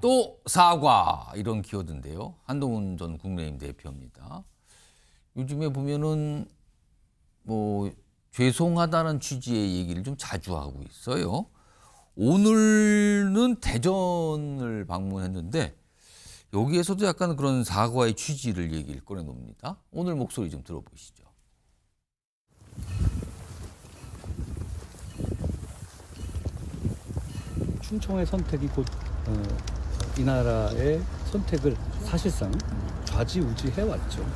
또 사과 이런 키워드인데요. 한동훈 전 국민의힘 대표입니다. 요즘에 보면은 뭐 죄송하다는 취지의 얘기를 좀 자주 하고 있어요. 오늘은 대전을 방문했는데 여기에서도 약간 그런 사과의 취지를 얘기를 꺼내놉니다. 오늘 목소리 좀 들어보시죠. 충청의 선택이 곧 이 나라의 선택을 사실상 좌지우지 해왔죠.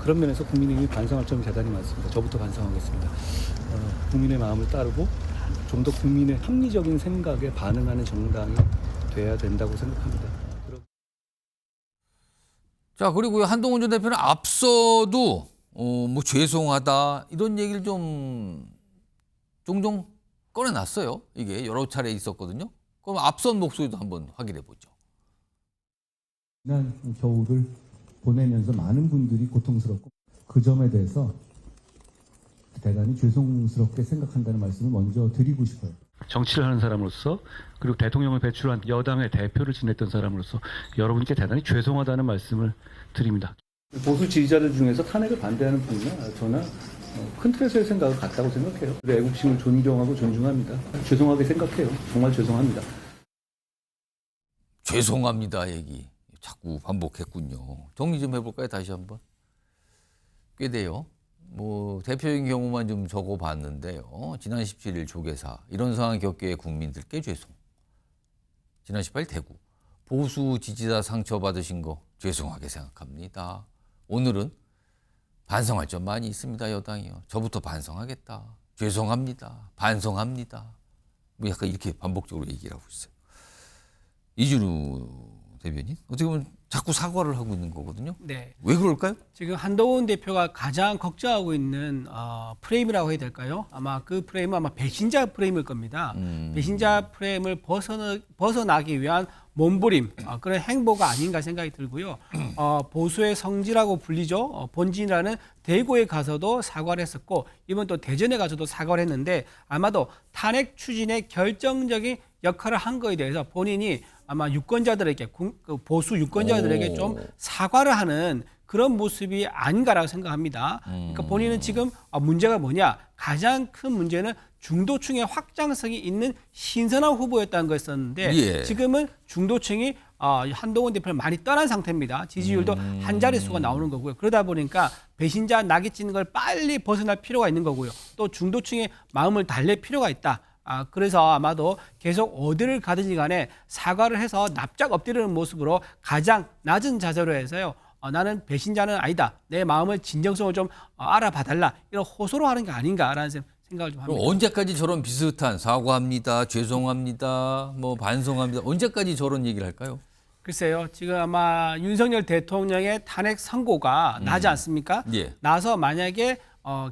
그런 면에서 국민의힘이 반성할 점이 대단히 많습니다. 저부터 반성하겠습니다. 국민의 마음을 따르고 좀 더 국민의 합리적인 생각에 반응하는 정당이 돼야 된다고 생각합니다. 자, 그리고 한동훈 전 대표는 앞서도 뭐 죄송하다 이런 얘기를 좀 종종 꺼내놨어요. 이게 여러 차례 있었거든요. 그럼 앞선 목소리도 한번 확인해 보죠. 지난 겨울을 보내면서 많은 분들이 고통스럽고 그 점에 대해서 대단히 죄송스럽게 생각한다는 말씀을 먼저 드리고 싶어요. 정치를 하는 사람으로서 그리고 대통령을 배출한 여당의 대표를 지냈던 사람으로서 여러분께 대단히 죄송하다는 말씀을 드립니다. 보수 지지자들 중에서 탄핵을 반대하는 분이나 저는 큰 틀에서의 생각을 같다고 생각해요. 애국심을 존경하고 존중합니다. 죄송하게 생각해요. 정말 죄송합니다. 죄송합니다 얘기 자꾸 반복했군요. 정리 좀 해볼까요? 다시 한번. 꽤 돼요. 뭐 대표적인 경우만 좀 적어봤는데요. 지난 17일 조계사 이런 상황 겪게 국민들께 죄송. 지난 18일 대구 보수 지지자 상처받으신 거 죄송하게 생각합니다. 오늘은 반성할 점 많이 있습니다. 여당이요. 저부터 반성하겠다. 죄송합니다. 반성합니다. 뭐 약간 이렇게 반복적으로 얘기를 하고 있어요. 이준우 대변인 어떻게 보면 자꾸 사과를 하고 있는 거거든요. 네. 왜 그럴까요? 지금 한동훈 대표가 가장 걱정하고 있는 프레임이라고 해야 될까요? 아마 그 프레임은 아마 배신자 프레임일 겁니다. 배신자 프레임을 벗어나기 위한 몸부림 그런 행보가 아닌가 생각이 들고요. 보수의 성지라고 불리죠. 본진이라는 대구에 가서도 사과를 했었고 이번 또 대전에 가서도 사과를 했는데 아마도 탄핵 추진의 결정적인 역할을 한 거에 대해서 본인이 아마 유권자들에게 보수 유권자들에게 좀 사과를 하는 그런 모습이 아닌가라고 생각합니다. 그러니까 본인은 지금 문제가 뭐냐? 가장 큰 문제는 중도층의 확장성이 있는 신선한 후보였다는 거였었는데 예. 지금은 중도층이 한동훈 대표를 많이 떠난 상태입니다. 지지율도 한 자릿수가 나오는 거고요. 그러다 보니까 배신자 낙이 찌는 걸 빨리 벗어날 필요가 있는 거고요. 또 중도층의 마음을 달랠 필요가 있다. 그래서 아마도 계속 어디를 가든지 간에 사과를 해서 납작 엎드리는 모습으로 가장 낮은 자세로 해서요. 나는 배신자는 아니다. 내 마음을 진정성을 좀 알아봐달라. 이런 호소로 하는 게 아닌가라는 생각을 좀 합니다. 언제까지 저런 비슷한 사과합니다, 죄송합니다, 뭐 반성합니다. 언제까지 저런 얘기를 할까요? 글쎄요. 지금 아마 윤석열 대통령의 탄핵 선고가 나지 않습니까? 예. 나서 만약에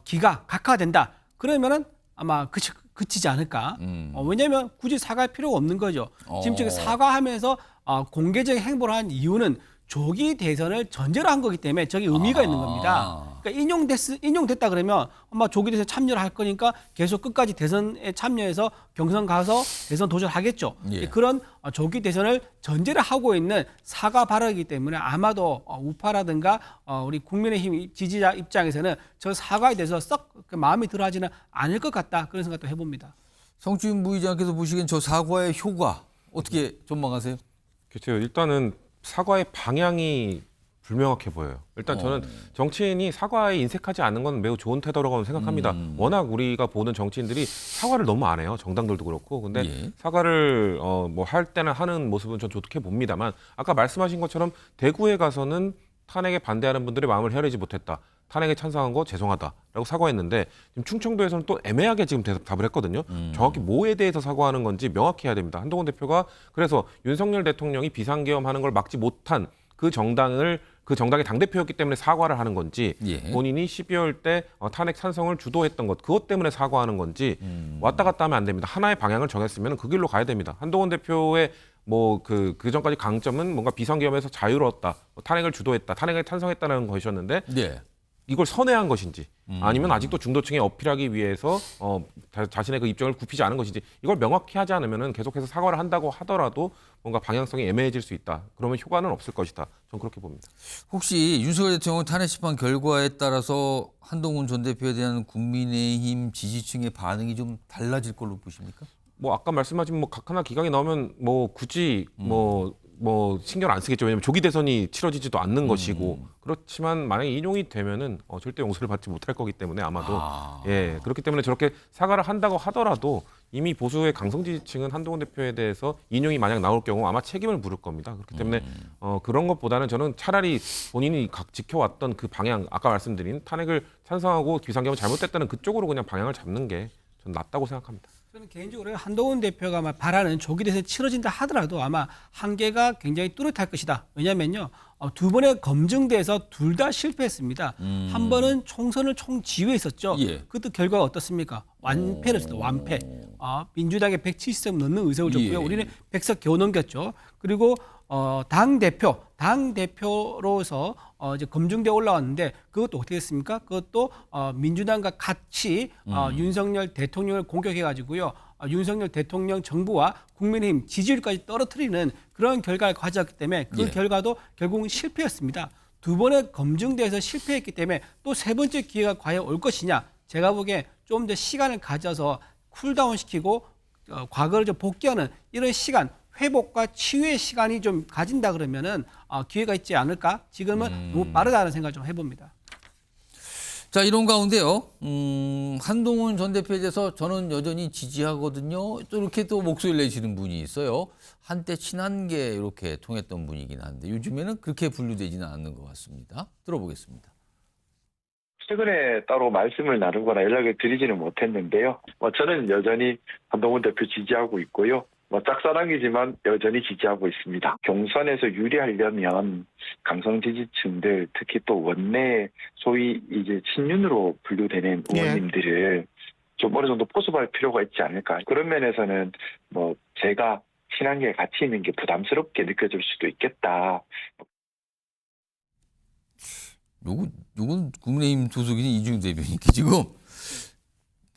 기가 각하된다. 그러면은 아마 그치지 않을까. 왜냐하면 굳이 사과할 필요가 없는 거죠. 지금 저기 사과하면서 공개적인 행보를 한 이유는 조기 대선을 전제로 한 거기 때문에 저게 의미가 있는 겁니다. 그러니까 인용됐다 그러면 아마 조기 대선 참여를 할 거니까 계속 끝까지 대선에 참여해서 경선 가서 대선 도전하겠죠. 예. 그런 조기 대선을 전제를 하고 있는 사과 발언이기 때문에 아마도 우파라든가 우리 국민의힘 지지자 입장에서는 저 사과에 대해서 썩 마음이 들어하지는 않을 것 같다. 그런 생각도 해봅니다. 성추인 부의장께서 보시기엔 저 사과의 효과 어떻게 전망하세요? 그렇죠. 일단은 사과의 방향이 불명확해 보여요. 일단 저는 정치인이 사과에 인색하지 않는 건 매우 좋은 태도라고 생각합니다. 워낙 우리가 보는 정치인들이 사과를 너무 안 해요. 정당들도 그렇고. 근데 예. 사과를 뭐 할 때는 하는 모습은 전 좋게 봅니다만 아까 말씀하신 것처럼 대구에 가서는 탄핵에 반대하는 분들의 마음을 헤아리지 못했다. 탄핵에 찬성한 거 죄송하다라고 사과했는데 지금 충청도에서는 또 애매하게 지금 답을 했거든요. 정확히 뭐에 대해서 사과하는 건지 명확히 해야 됩니다. 한동훈 대표가 그래서 윤석열 대통령이 비상계엄하는 걸 막지 못한 그 정당의 당대표였기 때문에 사과를 하는 건지 예. 본인이 12월 때 탄핵 찬성을 주도했던 것 그것 때문에 사과하는 건지 왔다 갔다 하면 안 됩니다. 하나의 방향을 정했으면 그 길로 가야 됩니다. 한동훈 대표의 뭐 그 전까지 강점은 뭔가 비상계엄에서 자유로웠다, 탄핵을 주도했다, 탄핵에 찬성했다는 것이었는데 네. 이걸 선회한 것인지 아니면 아직도 중도층에 어필하기 위해서 자신의 그 입장을 굽히지 않은 것인지 이걸 명확히 하지 않으면은 계속해서 사과를 한다고 하더라도 뭔가 방향성이 애매해질 수 있다. 그러면 효과는 없을 것이다. 저는 그렇게 봅니다. 혹시 윤석열 대통령 탄핵 심판 결과에 따라서 한동훈 전 대표에 대한 국민의힘 지지층의 반응이 좀 달라질 걸로 보십니까? 뭐 아까 말씀하신 뭐 각 하나 기각이 나오면 뭐 굳이 뭐 신경 안 쓰겠죠. 왜냐면 조기 대선이 치러지지도 않는 것이고 그렇지만 만약에 인용이 되면은 절대 용서를 받지 못할 거기 때문에 아마도 예 그렇기 때문에 저렇게 사과를 한다고 하더라도 이미 보수의 강성 지지층은 한동훈 대표에 대해서 인용이 만약 나올 경우 아마 책임을 물을 겁니다. 그렇기 때문에 그런 것보다는 저는 차라리 본인이 지켜왔던 그 방향 아까 말씀드린 탄핵을 찬성하고 비상경은 잘못됐다는 그쪽으로 그냥 방향을 잡는 게 전 낫다고 생각합니다. 저는 개인적으로 한동훈 대표가 바라는 조기 대선이 치러진다 하더라도 아마 한계가 굉장히 뚜렷할 것이다. 왜냐면요. 두 번의 검증돼서 둘 다 실패했습니다. 한 번은 총선을 총지휘했었죠. 예. 그것도 결과가 어떻습니까? 완패를 했습니다. 완패. 민주당에 170석 넘는 의석을 줬고요. 예. 우리는 100석 겨우 넘겼죠. 그리고 당대표로서 이제 검증돼 올라왔는데 그것도 어떻게 됐습니까? 그것도 민주당과 같이 윤석열 대통령을 공격해가지고요. 윤석열 대통령 정부와 국민의힘 지지율까지 떨어뜨리는 그런 결과를 가져왔기 때문에 그 예. 결과도 결국은 실패였습니다. 두 번의 검증돼서 실패했기 때문에 또 세 번째 기회가 과연 올 것이냐? 제가 보기에 좀 더 시간을 가져서 쿨다운 시키고 과거를 좀 복귀하는 이런 시간, 회복과 치유의 시간이 좀 가진다 그러면은 기회가 있지 않을까? 지금은 너무 빠르다는 생각을 좀 해봅니다. 자, 이런 가운데요. 한동훈 전 대표에 대해서 저는 여전히 지지하거든요. 또 이렇게 또 목소리를 내시는 분이 있어요. 한때 친한 게 이렇게 통했던 분이긴 한데 요즘에는 그렇게 분류되지는 않는 것 같습니다. 들어보겠습니다. 최근에 따로 말씀을 나누거나 연락을 드리지는 못했는데요. 저는 여전히 한동훈 대표 지지하고 있고요. 짝사랑이지만 여전히 지지하고 있습니다. 경선에서 유리하려면 강성 지지층들, 특히 또 원내 소위 이제 친윤으로 분류되는 의원님들을 좀 어느 정도 포섭할 필요가 있지 않을까. 그런 면에서는 제가 친한 게 같이 있는 게 부담스럽게 느껴질 수도 있겠다. 요건 국민의힘 소속인 이준석 대표니까 지금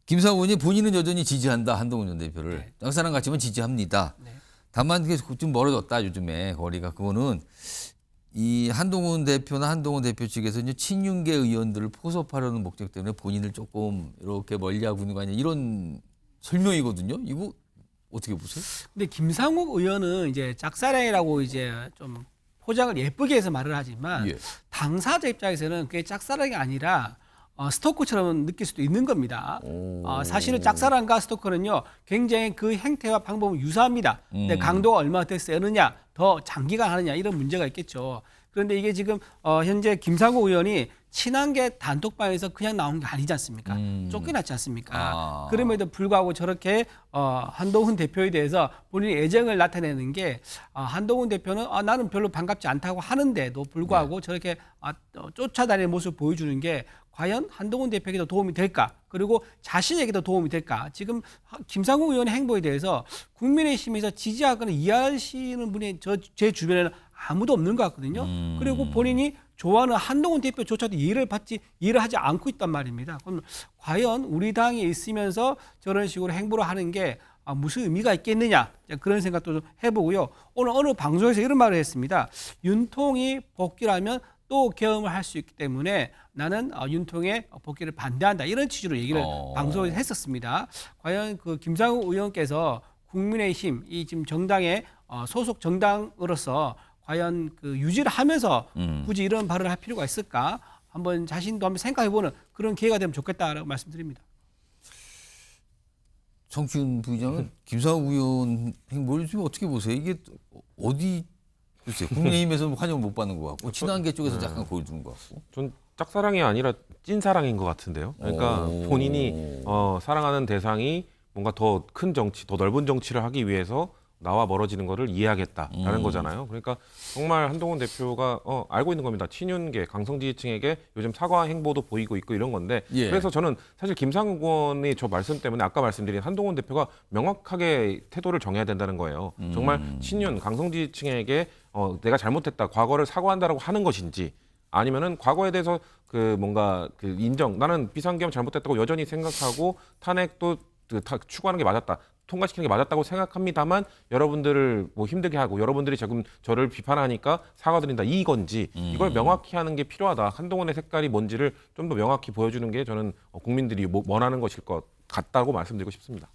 김상호 의원이 본인은 여전히 지지한다 한동훈 전 대표를 네. 짝사랑 같지만 지지합니다. 네. 다만 그게 좀 멀어졌다 요즘에 거리가 그거는 이 한동훈 대표나 한동훈 대표 측에서 이제 친윤계 의원들을 포섭하려는 목적 때문에 본인을 조금 이렇게 멀리하고 있는 거 아니냐 이런 설명이거든요. 이거 어떻게 보세요? 근데 김상욱 의원은 이제 짝사랑이라고 이제 좀 포장을 예쁘게 해서 말을 하지만 예. 당사자 입장에서는 그게 짝사랑이 아니라 스토커처럼 느낄 수도 있는 겁니다. 사실은 짝사랑과 스토커는요 굉장히 그 행태와 방법은 유사합니다. 근데 강도가 얼마나 더 세느냐, 더 장기간 하느냐 이런 문제가 있겠죠. 그런데 이게 지금 현재 김상호 의원이 친한 게 단톡방에서 그냥 나온 게 아니지 않습니까? 쫓겨났지 않습니까? 그럼에도 불구하고 저렇게 한동훈 대표에 대해서 본인의 애정을 나타내는 게 한동훈 대표는 나는 별로 반갑지 않다고 하는데도 불구하고 저렇게 쫓아다니는 모습을 보여주는 게 과연 한동훈 대표에게도 도움이 될까? 그리고 자신에게도 도움이 될까? 지금 김상욱 의원의 행보에 대해서 국민의힘에서 지지하거나 이해하시는 분이 제 주변에는 아무도 없는 것 같거든요. 그리고 본인이 좋아하는 한동훈 대표조차도 이해를 하지 않고 있단 말입니다. 그럼 과연 우리 당에 있으면서 저런 식으로 행보를 하는 게 무슨 의미가 있겠느냐 그런 생각도 좀 해보고요. 오늘 어느 방송에서 이런 말을 했습니다. 윤통이 복귀라면 또 계엄을 할 수 있기 때문에 나는 윤통의 복귀를 반대한다 이런 취지로 얘기를 방송에서 했었습니다. 과연 그 김상욱 의원께서 국민의힘 이 지금 정당의 소속 정당으로서 과연 그 유지를 하면서 굳이 이런 발언을 할 필요가 있을까? 한번 자신도 한번 생각해보는 그런 기회가 되면 좋겠다라고 말씀드립니다. 정치훈 부의장은 김상욱 의원 행보를 좀 어떻게 보세요? 이게 어디 글쎄요. 국민의힘에서는 환영을 못 받는 것 같고 친한계 쪽에서 약간 보여주는 것 같고. 전 짝사랑이 아니라 찐사랑인 것 같은데요. 그러니까 본인이 사랑하는 대상이 뭔가 더 큰 정치, 더 넓은 정치를 하기 위해서 나와 멀어지는 거를 이해하겠다라는 거잖아요. 그러니까 정말 한동훈 대표가 알고 있는 겁니다. 친윤계, 강성 지지층에게 요즘 사과 행보도 보이고 있고 이런 건데 예. 그래서 저는 사실 김상욱 의원의 저 말씀 때문에 아까 말씀드린 한동훈 대표가 명확하게 태도를 정해야 된다는 거예요. 정말 친윤, 강성 지지층에게 내가 잘못했다, 과거를 사과한다라고 하는 것인지 아니면은 과거에 대해서 그 뭔가 그 인정, 나는 비상계엄 잘못됐다고 여전히 생각하고 탄핵도 추구하는 게 맞았다, 통과시키는 게 맞았다고 생각합니다만 여러분들을 뭐 힘들게 하고 여러분들이 지금 저를 비판하니까 사과드린다 이건지 이걸 명확히 하는 게 필요하다. 한동훈의 색깔이 뭔지를 좀 더 명확히 보여주는 게 저는 국민들이 원하는 것일 것 같다고 말씀드리고 싶습니다.